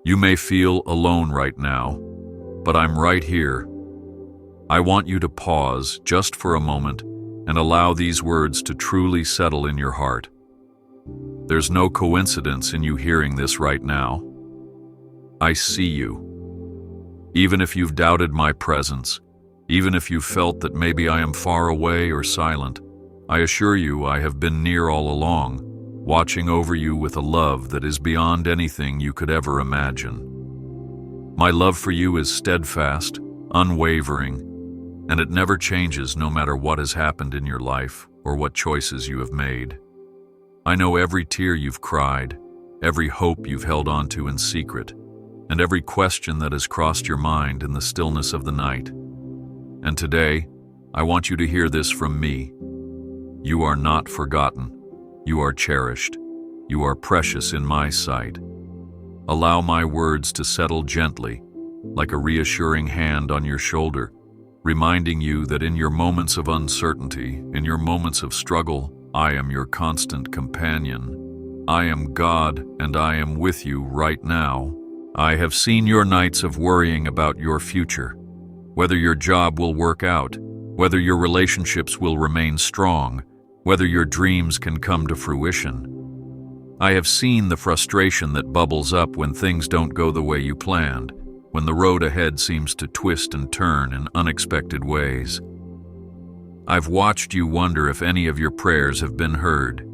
You may feel alone right now, but I'm right here. I want you to pause just for a moment and allow these words to truly settle in your heart. There's no coincidence in you hearing this right now. I see you. Even if you've doubted my presence, even if you've felt that maybe I am far away or silent, I assure you I have been near all along, watching over you with a love that is beyond anything you could ever imagine. My love for you is steadfast, unwavering, and it never changes no matter what has happened in your life or what choices you have made. I know every tear you've cried, every hope you've held on to in secret, and every question that has crossed your mind in the stillness of the night. And today, I want you to hear this from me. You are not forgotten. You are cherished. You are precious in my sight. Allow my words to settle gently, like a reassuring hand on your shoulder, reminding you that in your moments of uncertainty, in your moments of struggle, I am your constant companion. I am God, and I am with you right now. I have seen your nights of worrying about your future, whether your job will work out, whether your relationships will remain strong, whether your dreams can come to fruition. I have seen the frustration that bubbles up when things don't go the way you planned, when the road ahead seems to twist and turn in unexpected ways. I've watched you wonder if any of your prayers have been heard,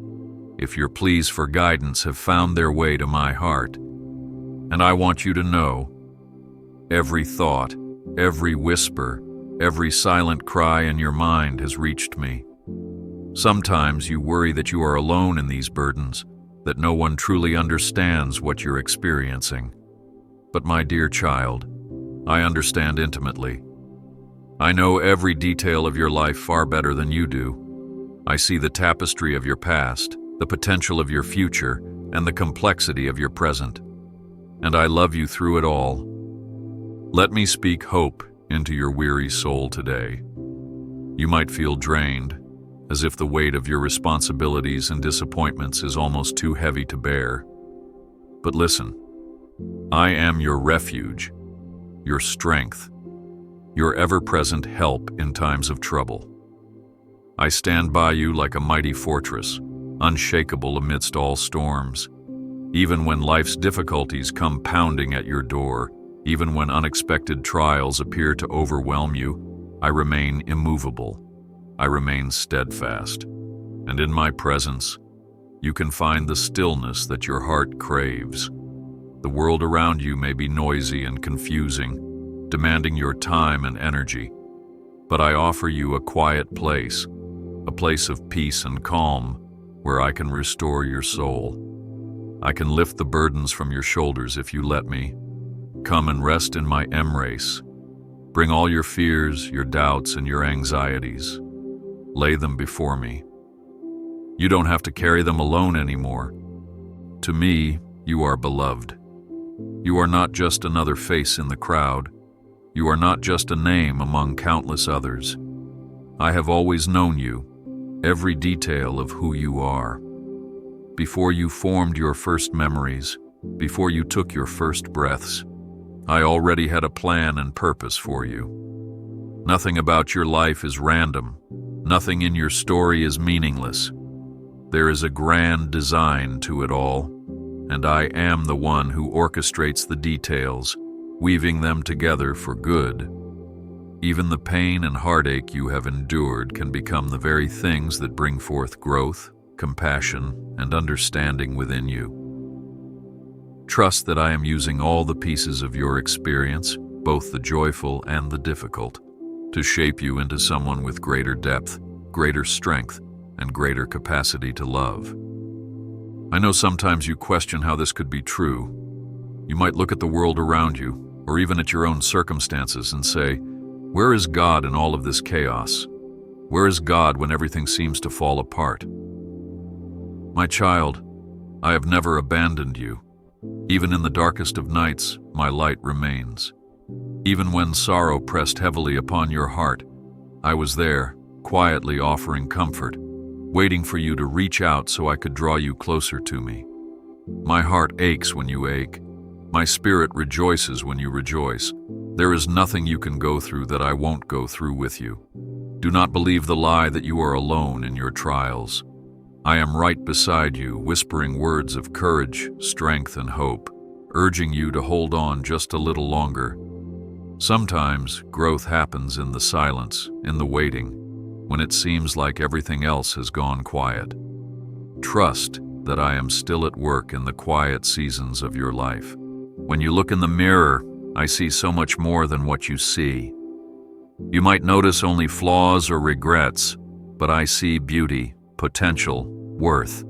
if your pleas for guidance have found their way to my heart. And I want you to know, every thought, every whisper, every silent cry in your mind has reached me. Sometimes you worry that you are alone in these burdens, that no one truly understands what you're experiencing. But my dear child, I understand intimately. I know every detail of your life far better than you do. I see the tapestry of your past, the potential of your future, and the complexity of your present. And I love you through it all. Let me speak hope into your weary soul today. You might feel drained, as if the weight of your responsibilities and disappointments is almost too heavy to bear. But listen, I am your refuge, your strength, your ever-present help in times of trouble. I stand by you like a mighty fortress, unshakable amidst all storms. Even when life's difficulties come pounding at your door, even when unexpected trials appear to overwhelm you, I remain immovable. I remain steadfast. And in my presence, you can find the stillness that your heart craves. The world around you may be noisy and confusing, demanding your time and energy, but I offer you a quiet place, a place of peace and calm, where I can restore your soul. I can lift the burdens from your shoulders if you let me. Come and rest in my embrace. Bring all your fears, your doubts, and your anxieties. Lay them before me. You don't have to carry them alone anymore. To me, you are beloved. You are not just another face in the crowd. You are not just a name among countless others. I have always known you, every detail of who you are. Before you formed your first memories, before you took your first breaths, I already had a plan and purpose for you. Nothing about your life is random. Nothing in your story is meaningless. There is a grand design to it all, and I am the one who orchestrates the details, weaving them together for good. Even the pain and heartache you have endured can become the very things that bring forth growth, compassion, and understanding within you. Trust that I am using all the pieces of your experience, both the joyful and the difficult, to shape you into someone with greater depth, greater strength, and greater capacity to love. I know sometimes you question how this could be true. You might look at the world around you, or even at your own circumstances, and say, "Where is God in all of this chaos? Where is God when everything seems to fall apart?" My child, I have never abandoned you. Even in the darkest of nights, my light remains. Even when sorrow pressed heavily upon your heart, I was there, quietly offering comfort, waiting for you to reach out so I could draw you closer to me. My heart aches when you ache, My spirit rejoices when you rejoice. There is nothing you can go through that I won't go through with you. Do not believe the lie that you are alone in your trials. I am right beside you, whispering words of courage, strength, and hope, urging you to hold on just a little longer. Sometimes growth happens in the silence, in the waiting, when it seems like everything else has gone quiet. Trust that I am still at work in the quiet seasons of your life. When you look in the mirror, I see so much more than what you see. You might notice only flaws or regrets, but I see beauty, potential, worth.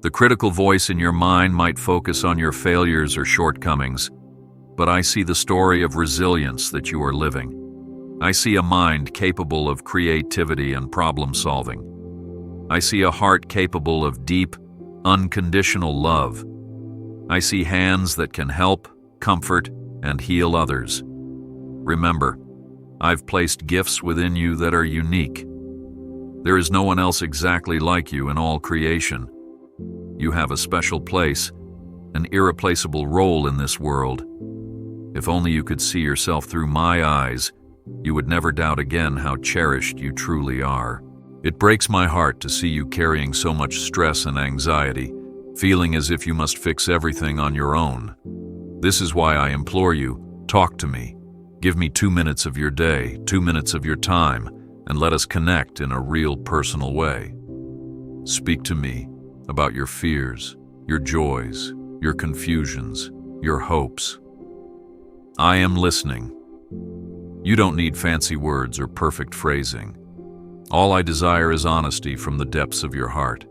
The critical voice in your mind might focus on your failures or shortcomings, but I see the story of resilience that you are living. I see a mind capable of creativity and problem solving. I see a heart capable of deep, unconditional love. I see hands that can help, comfort, and heal others. Remember, I've placed gifts within you that are unique. There is no one else exactly like you in all creation. You have a special place, an irreplaceable role in this world. If only you could see yourself through my eyes, you would never doubt again how cherished you truly are. It breaks my heart to see you carrying so much stress and anxiety, feeling as if you must fix everything on your own. This is why I implore you, talk to me. Give me 2 minutes of your day, 2 minutes of your time, and let us connect in a real personal way. Speak to me about your fears, your joys, your confusions, your hopes. I am listening. You don't need fancy words or perfect phrasing. All I desire is honesty from the depths of your heart.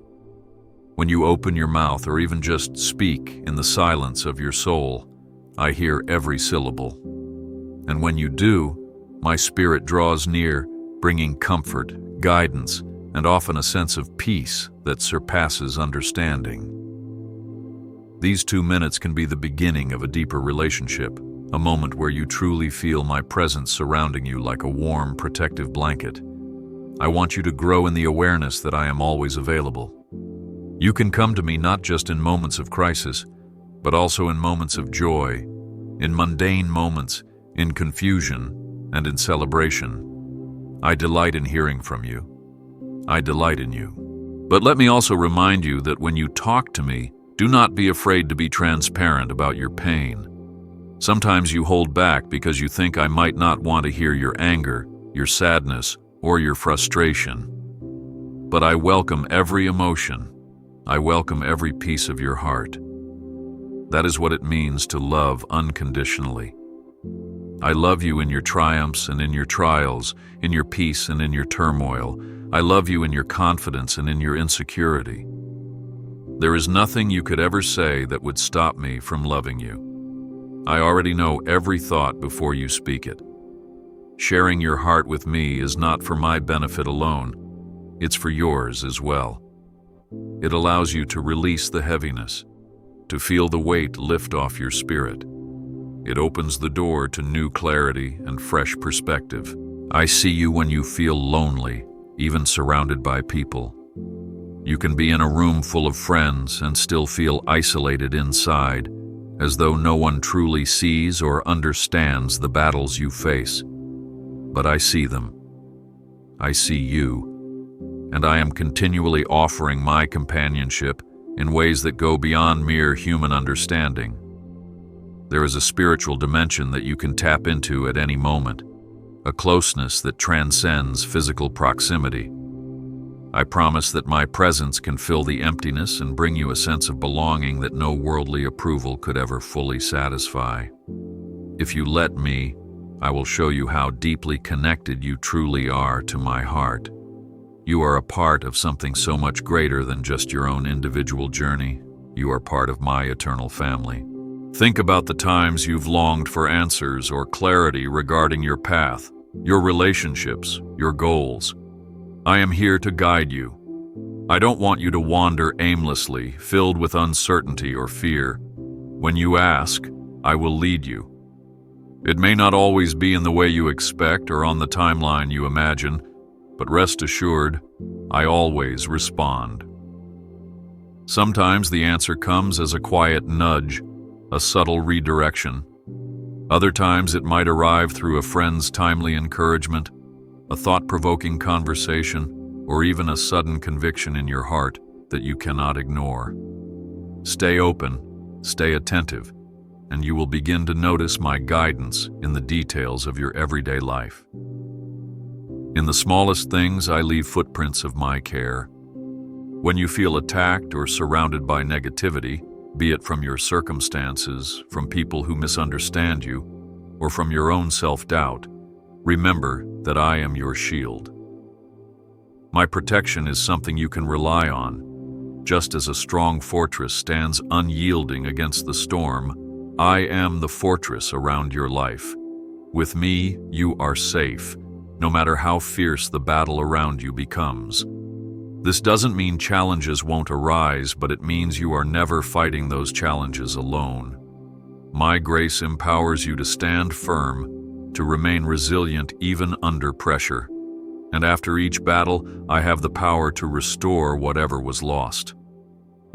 When you open your mouth or even just speak in the silence of your soul, I hear every syllable. And when you do, my spirit draws near, bringing comfort, guidance, and often a sense of peace that surpasses understanding. These 2 minutes can be the beginning of a deeper relationship, a moment where you truly feel my presence surrounding you like a warm, protective blanket. I want you to grow in the awareness that I am always available. You can come to me not just in moments of crisis, but also in moments of joy, in mundane moments, in confusion, and in celebration. I delight in hearing from you. I delight in you. But let me also remind you that when you talk to me, do not be afraid to be transparent about your pain. Sometimes you hold back because you think I might not want to hear your anger, your sadness, or your frustration. But I welcome every emotion. I welcome every piece of your heart. That is what it means to love unconditionally. I love you in your triumphs and in your trials, in your peace and in your turmoil. I love you in your confidence and in your insecurity. There is nothing you could ever say that would stop me from loving you. I already know every thought before you speak it. Sharing your heart with me is not for my benefit alone. It's for yours as well. It allows you to release the heaviness, to feel the weight lift off your spirit. It opens the door to new clarity and fresh perspective. I see you when you feel lonely, even surrounded by people. You can be in a room full of friends and still feel isolated inside, as though no one truly sees or understands the battles you face. But I see them. I see you. And I am continually offering my companionship in ways that go beyond mere human understanding. There is a spiritual dimension that you can tap into at any moment, a closeness that transcends physical proximity. I promise that my presence can fill the emptiness and bring you a sense of belonging that no worldly approval could ever fully satisfy. If you let me, I will show you how deeply connected you truly are to my heart. You are a part of something so much greater than just your own individual journey. You are part of my eternal family. Think about the times you've longed for answers or clarity regarding your path, your relationships, your goals. I am here to guide you. I don't want you to wander aimlessly, filled with uncertainty or fear. When you ask, I will lead you. It may not always be in the way you expect or on the timeline you imagine, but rest assured, I always respond. Sometimes the answer comes as a quiet nudge, a subtle redirection. Other times it might arrive through a friend's timely encouragement, a thought-provoking conversation, or even a sudden conviction in your heart that you cannot ignore. Stay open, stay attentive, and you will begin to notice my guidance in the details of your everyday life. In the smallest things, I leave footprints of my care. When you feel attacked or surrounded by negativity, be it from your circumstances, from people who misunderstand you, or from your own self-doubt, remember that I am your shield. My protection is something you can rely on. Just as a strong fortress stands unyielding against the storm, I am the fortress around your life. With me, you are safe, no matter how fierce the battle around you becomes. This doesn't mean challenges won't arise, but it means you are never fighting those challenges alone. My grace empowers you to stand firm, to remain resilient even under pressure. And after each battle, I have the power to restore whatever was lost.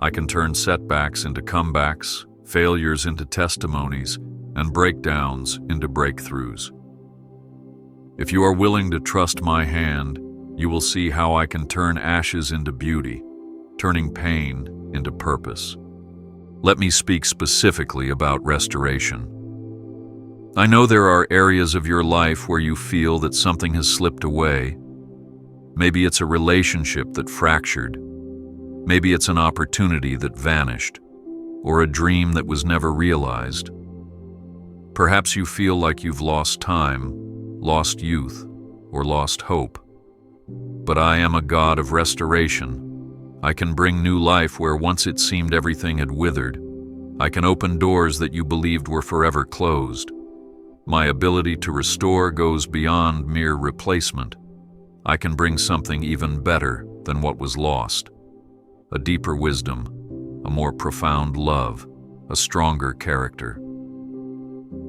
I can turn setbacks into comebacks, failures into testimonies, and breakdowns into breakthroughs. If you are willing to trust my hand, you will see how I can turn ashes into beauty, turning pain into purpose. Let me speak specifically about restoration. I know there are areas of your life where you feel that something has slipped away. Maybe it's a relationship that fractured. Maybe it's an opportunity that vanished, or a dream that was never realized. Perhaps you feel like you've lost time, lost youth, or lost hope. But I am a God of restoration. I can bring new life where once it seemed everything had withered. I can open doors that you believed were forever closed. My ability to restore goes beyond mere replacement. I can bring something even better than what was lost. A deeper wisdom, a more profound love, a stronger character.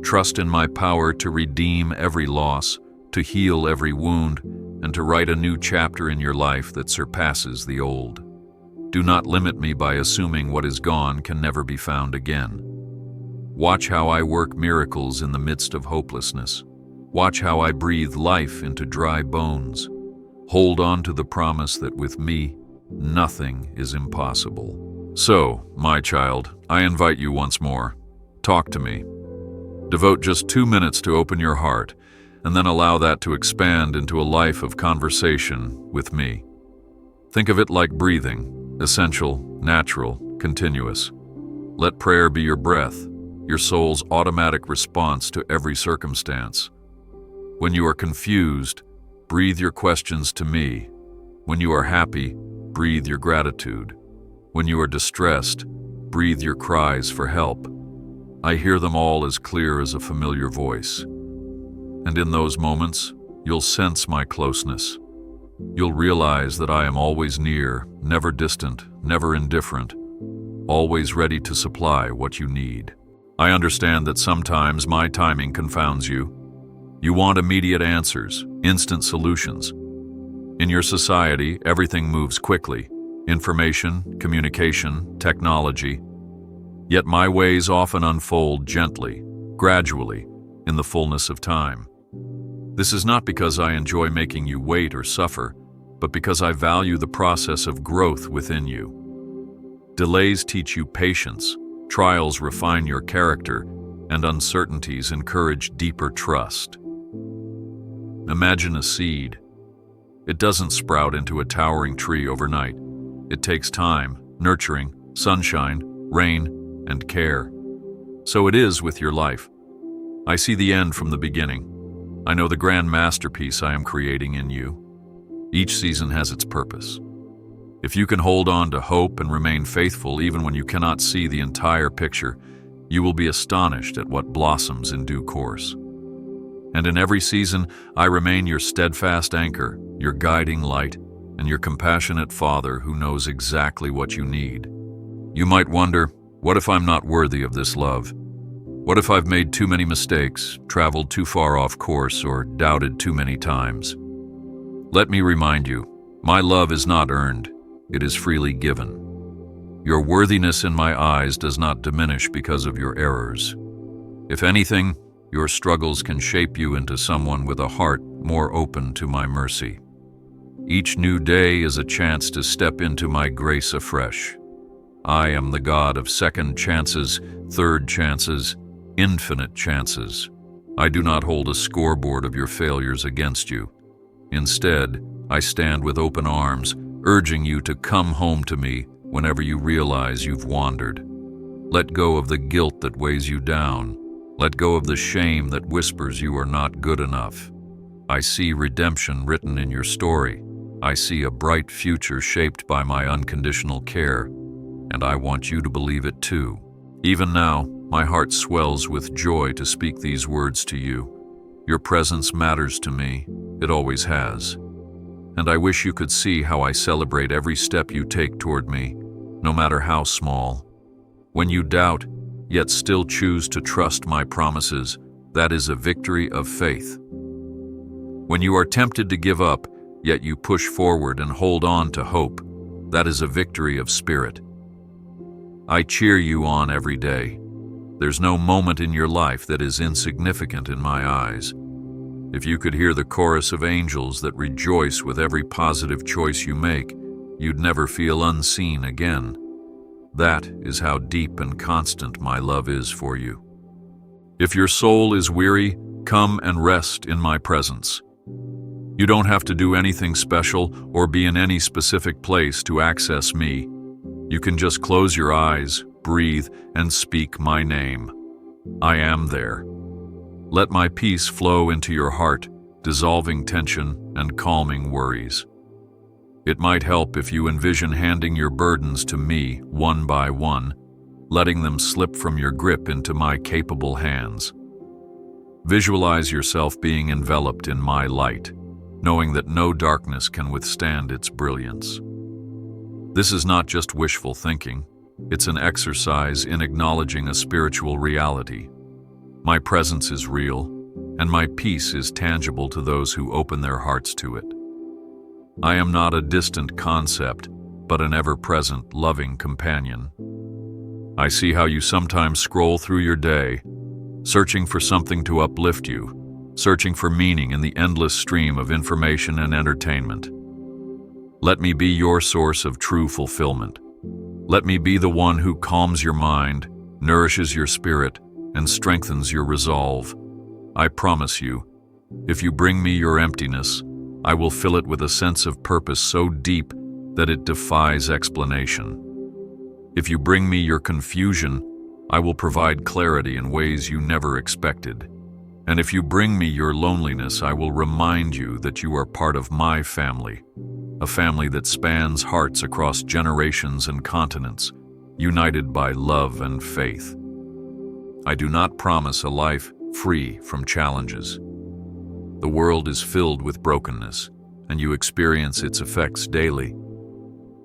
Trust in my power to redeem every loss, to heal every wound, and to write a new chapter in your life that surpasses the old. Do not limit me by assuming what is gone can never be found again. Watch how I work miracles in the midst of hopelessness. Watch how I breathe life into dry bones. Hold on to the promise that with me, nothing is impossible. So, my child, I invite you once more. Talk to me. Devote just 2 minutes to open your heart, and then allow that to expand into a life of conversation with me. Think of it like breathing, essential, natural, continuous. Let prayer be your breath, your soul's automatic response to every circumstance. When you are confused, breathe your questions to me. When you are happy, breathe your gratitude. When you are distressed, breathe your cries for help. I hear them all as clear as a familiar voice. And in those moments, you'll sense my closeness. You'll realize that I am always near, never distant, never indifferent, always ready to supply what you need. I understand that sometimes my timing confounds you. You want immediate answers, instant solutions. In your society, everything moves quickly. Information, communication, technology. Yet my ways often unfold gently, gradually, in the fullness of time. This is not because I enjoy making you wait or suffer, but because I value the process of growth within you. Delays teach you patience, trials refine your character, and uncertainties encourage deeper trust. Imagine a seed. It doesn't sprout into a towering tree overnight. It takes time, nurturing, sunshine, rain, and care. So it is with your life. I see the end from the beginning. I know the grand masterpiece I am creating in you. Each season has its purpose. If you can hold on to hope and remain faithful even when you cannot see the entire picture, you will be astonished at what blossoms in due course. And in every season, I remain your steadfast anchor, your guiding light, and your compassionate Father who knows exactly what you need. You might wonder, what if I'm not worthy of this love? What if I've made too many mistakes, traveled too far off course, or doubted too many times? Let me remind you, my love is not earned, it is freely given. Your worthiness in my eyes does not diminish because of your errors. If anything, your struggles can shape you into someone with a heart more open to my mercy. Each new day is a chance to step into my grace afresh. I am the God of second chances, third chances, infinite chances. I do not hold a scoreboard of your failures against you. Instead, I stand with open arms, urging you to come home to me whenever you realize you've wandered. Let go of the guilt that weighs you down. Let go of the shame that whispers you are not good enough. I see redemption written in your story. I see a bright future shaped by my unconditional care, and I want you to believe it too. Even now, my heart swells with joy to speak these words to you. Your presence matters to me. It always has. And I wish you could see how I celebrate every step you take toward me, no matter how small. When you doubt, yet still choose to trust my promises, that is a victory of faith. When you are tempted to give up, yet you push forward and hold on to hope, that is a victory of spirit. I cheer you on every day. There's no moment in your life that is insignificant in my eyes. If you could hear the chorus of angels that rejoice with every positive choice you make, you'd never feel unseen again. That is how deep and constant my love is for you. If your soul is weary, come and rest in my presence. You don't have to do anything special or be in any specific place to access me. You can just close your eyes, breathe, and speak my name. I am there. Let my peace flow into your heart, dissolving tension and calming worries. It might help if you envision handing your burdens to me one by one, letting them slip from your grip into my capable hands. Visualize yourself being enveloped in my light, knowing that no darkness can withstand its brilliance. This is not just wishful thinking, it's an exercise in acknowledging a spiritual reality. My presence is real, and my peace is tangible to those who open their hearts to it. I am not a distant concept, but an ever-present, loving companion. I see how you sometimes scroll through your day, searching for something to uplift you, searching for meaning in the endless stream of information and entertainment. Let me be your source of true fulfillment. Let me be the one who calms your mind, nourishes your spirit, and strengthens your resolve. I promise you, if you bring me your emptiness, I will fill it with a sense of purpose so deep that it defies explanation. If you bring me your confusion, I will provide clarity in ways you never expected. And if you bring me your loneliness, I will remind you that you are part of my family, a family that spans hearts across generations and continents, united by love and faith. I do not promise a life free from challenges. The world is filled with brokenness, and you experience its effects daily.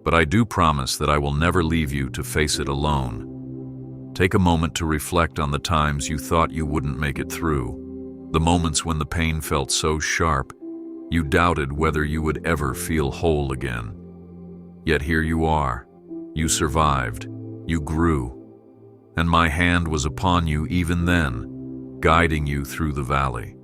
But I do promise that I will never leave you to face it alone. Take a moment to reflect on the times you thought you wouldn't make it through. The moments when the pain felt so sharp, you doubted whether you would ever feel whole again. Yet here you are. You survived. You grew. And my hand was upon you even then, guiding you through the valley.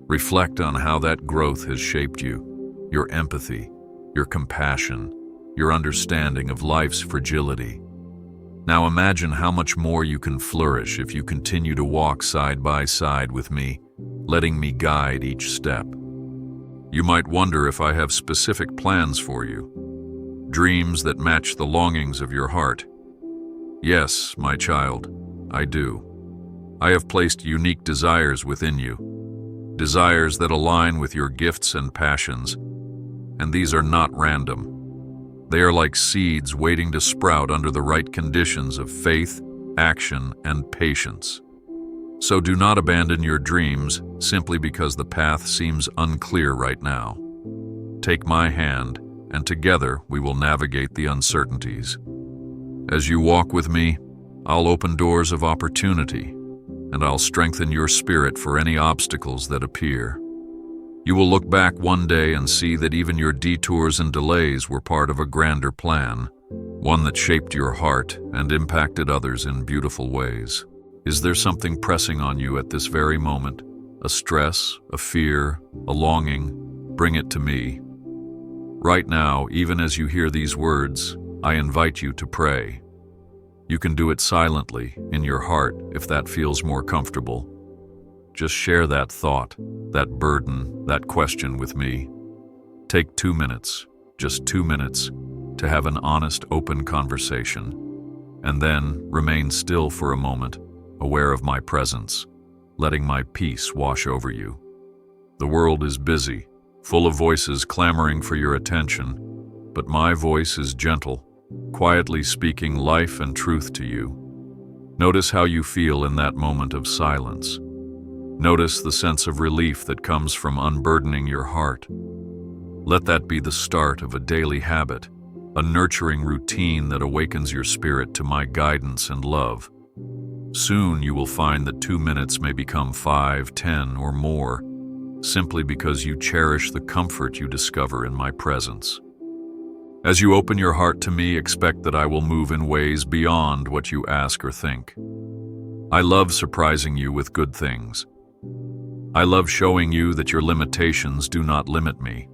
Reflect on how that growth has shaped you, your empathy, your compassion, your understanding of life's fragility. Now imagine how much more you can flourish if you continue to walk side by side with me, letting me guide each step. You might wonder if I have specific plans for you, dreams that match the longings of your heart. Yes, my child, I do. I have placed unique desires within you, desires that align with your gifts and passions, and these are not random. They are like seeds waiting to sprout under the right conditions of faith, action, and patience. So do not abandon your dreams simply because the path seems unclear right now. Take my hand, and together we will navigate the uncertainties. As you walk with me, I'll open doors of opportunity, and I'll strengthen your spirit for any obstacles that appear. You will look back one day and see that even your detours and delays were part of a grander plan, one that shaped your heart and impacted others in beautiful ways. Is there something pressing on you at this very moment? A stress, a fear, a longing? Bring it to me. Right now, even as you hear these words, I invite you to pray. You can do it silently, in your heart, if that feels more comfortable. Just share that thought, that burden, that question with me. Take 2 minutes, just 2 minutes, to have an honest, open conversation. And then remain still for a moment, aware of my presence, letting my peace wash over you. The world is busy, full of voices clamoring for your attention, but my voice is gentle, quietly speaking life and truth to you. Notice how you feel in that moment of silence. Notice the sense of relief that comes from unburdening your heart. Let that be the start of a daily habit, a nurturing routine that awakens your spirit to my guidance and love. Soon you will find that 2 minutes may become 5, 10, or more, simply because you cherish the comfort you discover in my presence. As you open your heart to me, expect that I will move in ways beyond what you ask or think. I love surprising you with good things. I love showing you that your limitations do not limit me.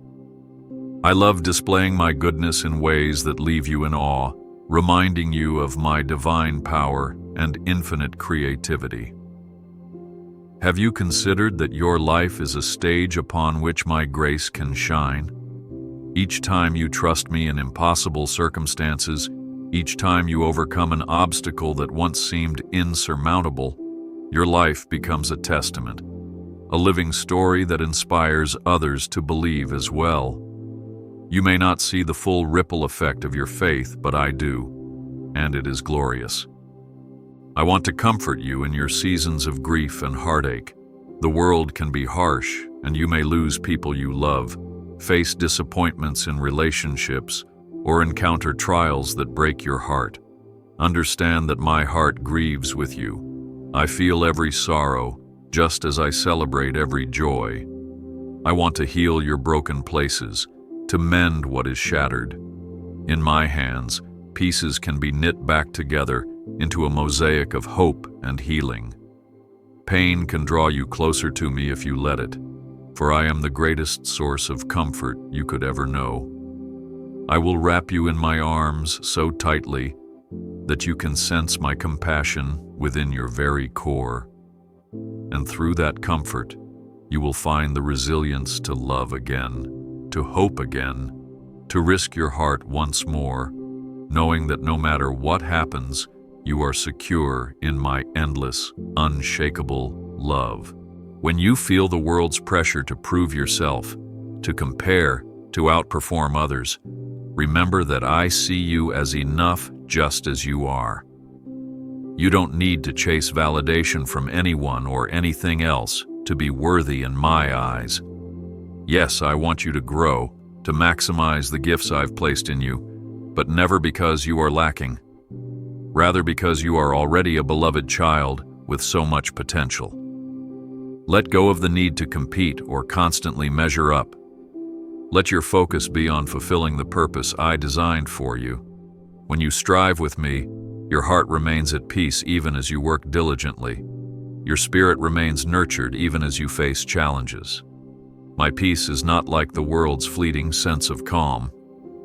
I love displaying my goodness in ways that leave you in awe, reminding you of my divine power and infinite creativity. Have you considered that your life is a stage upon which my grace can shine? Each time you trust me in impossible circumstances, each time you overcome an obstacle that once seemed insurmountable, your life becomes a testament, a living story that inspires others to believe as well. You may not see the full ripple effect of your faith, but I do, and it is glorious. I want to comfort you in your seasons of grief and heartache. The world can be harsh, and you may lose people you love, face disappointments in relationships, or encounter trials that break your heart. Understand that my heart grieves with you. I feel every sorrow, just as I celebrate every joy. I want to heal your broken places, to mend what is shattered. In my hands, pieces can be knit back together into a mosaic of hope and healing. Pain can draw you closer to me if you let it, for I am the greatest source of comfort you could ever know. I will wrap you in my arms so tightly that you can sense my compassion within your very core. And through that comfort, you will find the resilience to love again, to hope again, to risk your heart once more, knowing that no matter what happens, you are secure in my endless, unshakable love. When you feel the world's pressure to prove yourself, to compare, to outperform others, remember that I see you as enough just as you are. You don't need to chase validation from anyone or anything else to be worthy in my eyes. Yes, I want you to grow, to maximize the gifts I've placed in you, but never because you are lacking. Rather because you are already a beloved child with so much potential. Let go of the need to compete or constantly measure up. Let your focus be on fulfilling the purpose I designed for you. When you strive with me, your heart remains at peace even as you work diligently. Your spirit remains nurtured even as you face challenges. My peace is not like the world's fleeting sense of calm.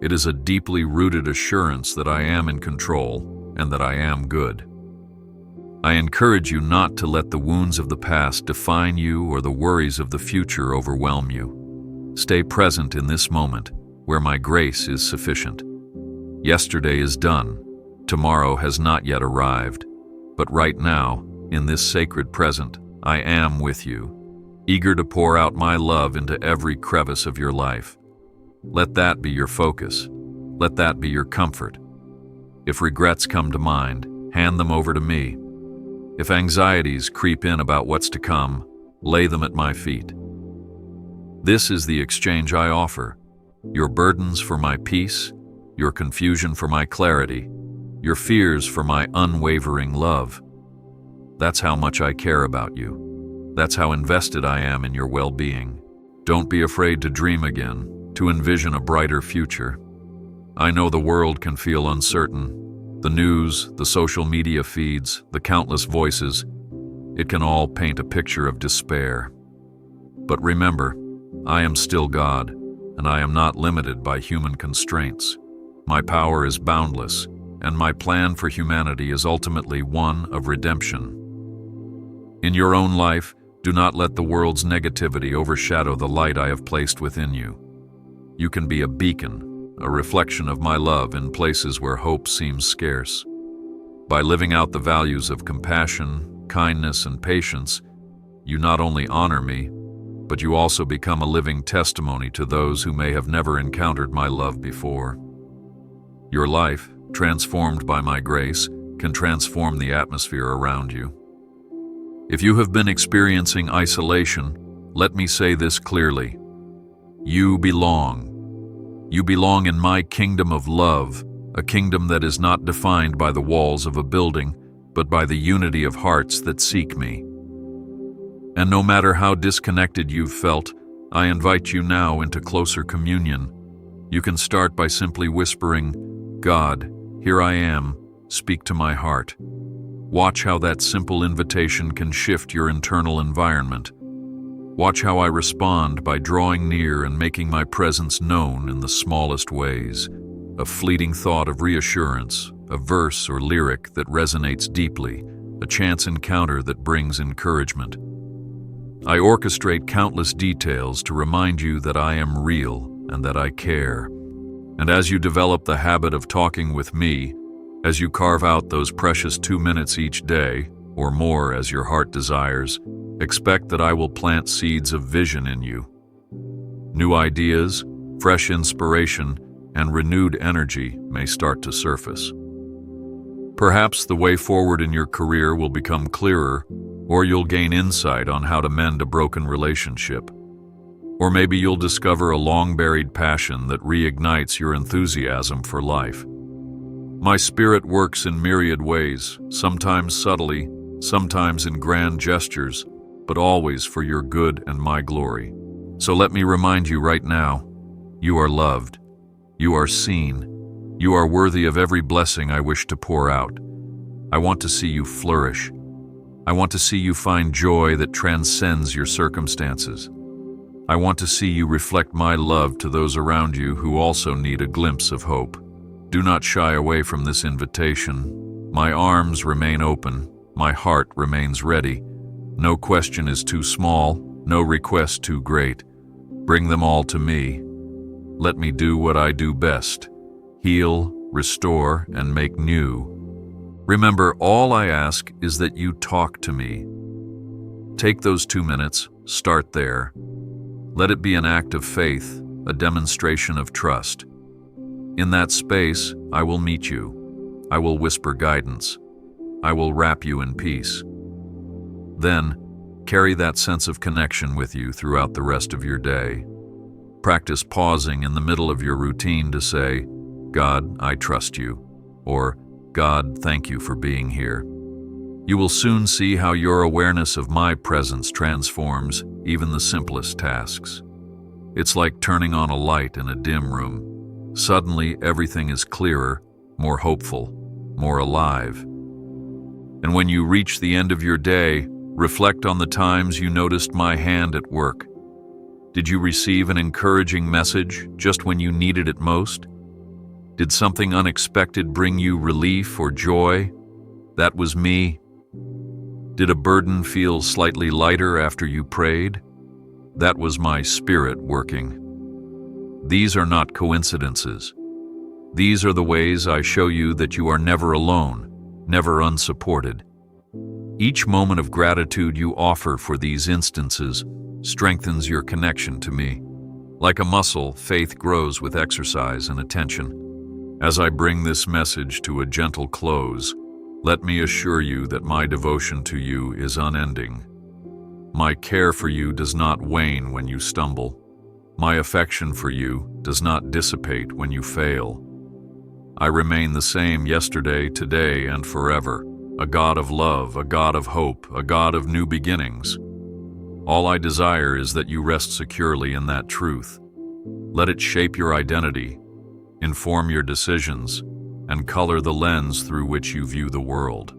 It is a deeply rooted assurance that I am in control and that I am good. I encourage you not to let the wounds of the past define you or the worries of the future overwhelm you. Stay present in this moment where my grace is sufficient. Yesterday is done. Tomorrow has not yet arrived. But right now, in this sacred present, I am with you, eager to pour out my love into every crevice of your life. Let that be your focus. Let that be your comfort. If regrets come to mind, hand them over to me. If anxieties creep in about what's to come, lay them at my feet. This is the exchange I offer. Your burdens for my peace, your confusion for my clarity, your fears for my unwavering love. That's how much I care about you. That's how invested I am in your well-being. Don't be afraid to dream again, to envision a brighter future. I know the world can feel uncertain. The news, the social media feeds, the countless voices, it can all paint a picture of despair. But remember, I am still God, and I am not limited by human constraints. My power is boundless, and my plan for humanity is ultimately one of redemption. In your own life, do not let the world's negativity overshadow the light I have placed within you. You can be a beacon, a reflection of my love in places where hope seems scarce. By living out the values of compassion, kindness, and patience, you not only honor me, but you also become a living testimony to those who may have never encountered my love before. Your life, transformed by my grace, can transform the atmosphere around you. If you have been experiencing isolation, let me say this clearly. You belong. You belong in my kingdom of love, a kingdom that is not defined by the walls of a building, but by the unity of hearts that seek me. And no matter how disconnected you've felt, I invite you now into closer communion. You can start by simply whispering, "God, here I am, speak to my heart." Watch how that simple invitation can shift your internal environment. Watch how I respond by drawing near and making my presence known in the smallest ways. A fleeting thought of reassurance, a verse or lyric that resonates deeply, a chance encounter that brings encouragement. I orchestrate countless details to remind you that I am real and that I care. And as you develop the habit of talking with me, as you carve out those precious 2 minutes each day, or more as your heart desires, expect that I will plant seeds of vision in you. New ideas, fresh inspiration, and renewed energy may start to surface. Perhaps the way forward in your career will become clearer, or you'll gain insight on how to mend a broken relationship. Or maybe you'll discover a long-buried passion that reignites your enthusiasm for life. My spirit works in myriad ways, sometimes subtly, sometimes in grand gestures, but always for your good and my glory. So let me remind you right now, you are loved, you are seen, you are worthy of every blessing I wish to pour out. I want to see you flourish. I want to see you find joy that transcends your circumstances. I want to see you reflect my love to those around you who also need a glimpse of hope. Do not shy away from this invitation. My arms remain open, my heart remains ready. No question is too small, no request too great. Bring them all to me. Let me do what I do best: heal, restore, and make new. Remember, all I ask is that you talk to me. Take those 2 minutes, start there. Let it be an act of faith, a demonstration of trust. In that space, I will meet you. I will whisper guidance. I will wrap you in peace. Then, carry that sense of connection with you throughout the rest of your day. Practice pausing in the middle of your routine to say, "God, I trust you," or "God, thank you for being here." You will soon see how your awareness of my presence transforms even the simplest tasks. It's like turning on a light in a dim room. Suddenly, everything is clearer, more hopeful, more alive. And when you reach the end of your day, reflect on the times you noticed my hand at work. Did you receive an encouraging message just when you needed it most? Did something unexpected bring you relief or joy? That was me. Did a burden feel slightly lighter after you prayed? That was my spirit working. These are not coincidences. These are the ways I show you that you are never alone, never unsupported. Each moment of gratitude you offer for these instances strengthens your connection to me. Like a muscle, faith grows with exercise and attention. As I bring this message to a gentle close, let me assure you that my devotion to you is unending. My care for you does not wane when you stumble. My affection for you does not dissipate when you fail. I remain the same yesterday, today, and forever, a God of love, a God of hope, a God of new beginnings. All I desire is that you rest securely in that truth. Let it shape your identity. inform your decisions, and color the lens through which you view the world.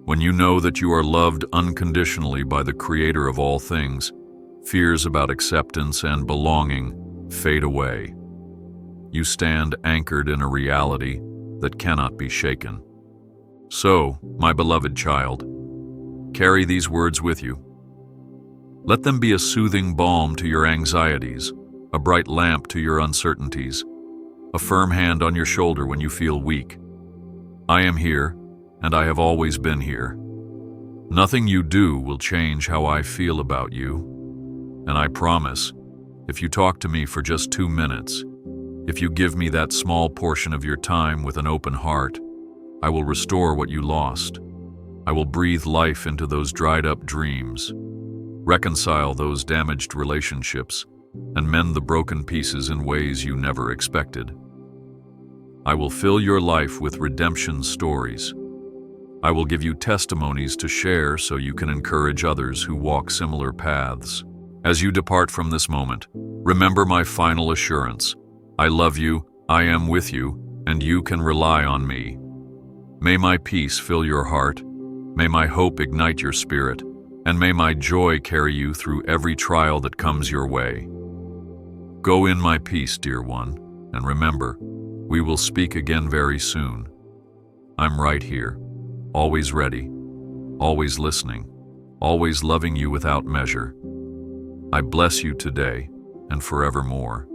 When you know that you are loved unconditionally by the Creator of all things, fears about acceptance and belonging fade away. You stand anchored in a reality that cannot be shaken. So, my beloved child, carry these words with you. Let them be a soothing balm to your anxieties, a bright lamp to your uncertainties, a firm hand on your shoulder when you feel weak. I am here, and I have always been here. Nothing you do will change how I feel about you. And I promise, if you talk to me for just 2 minutes, if you give me that small portion of your time with an open heart, I will restore what you lost. I will breathe life into those dried-up dreams, reconcile those damaged relationships, and mend the broken pieces in ways you never expected. I will fill your life with redemption stories. I will give you testimonies to share so you can encourage others who walk similar paths. As you depart from this moment, remember my final assurance. I love you, I am with you, and you can rely on me. May my peace fill your heart, may my hope ignite your spirit, and may my joy carry you through every trial that comes your way. Go in my peace, dear one, and remember, we will speak again very soon. I'm right here, always ready, always listening, always loving you without measure. I bless you today and forevermore.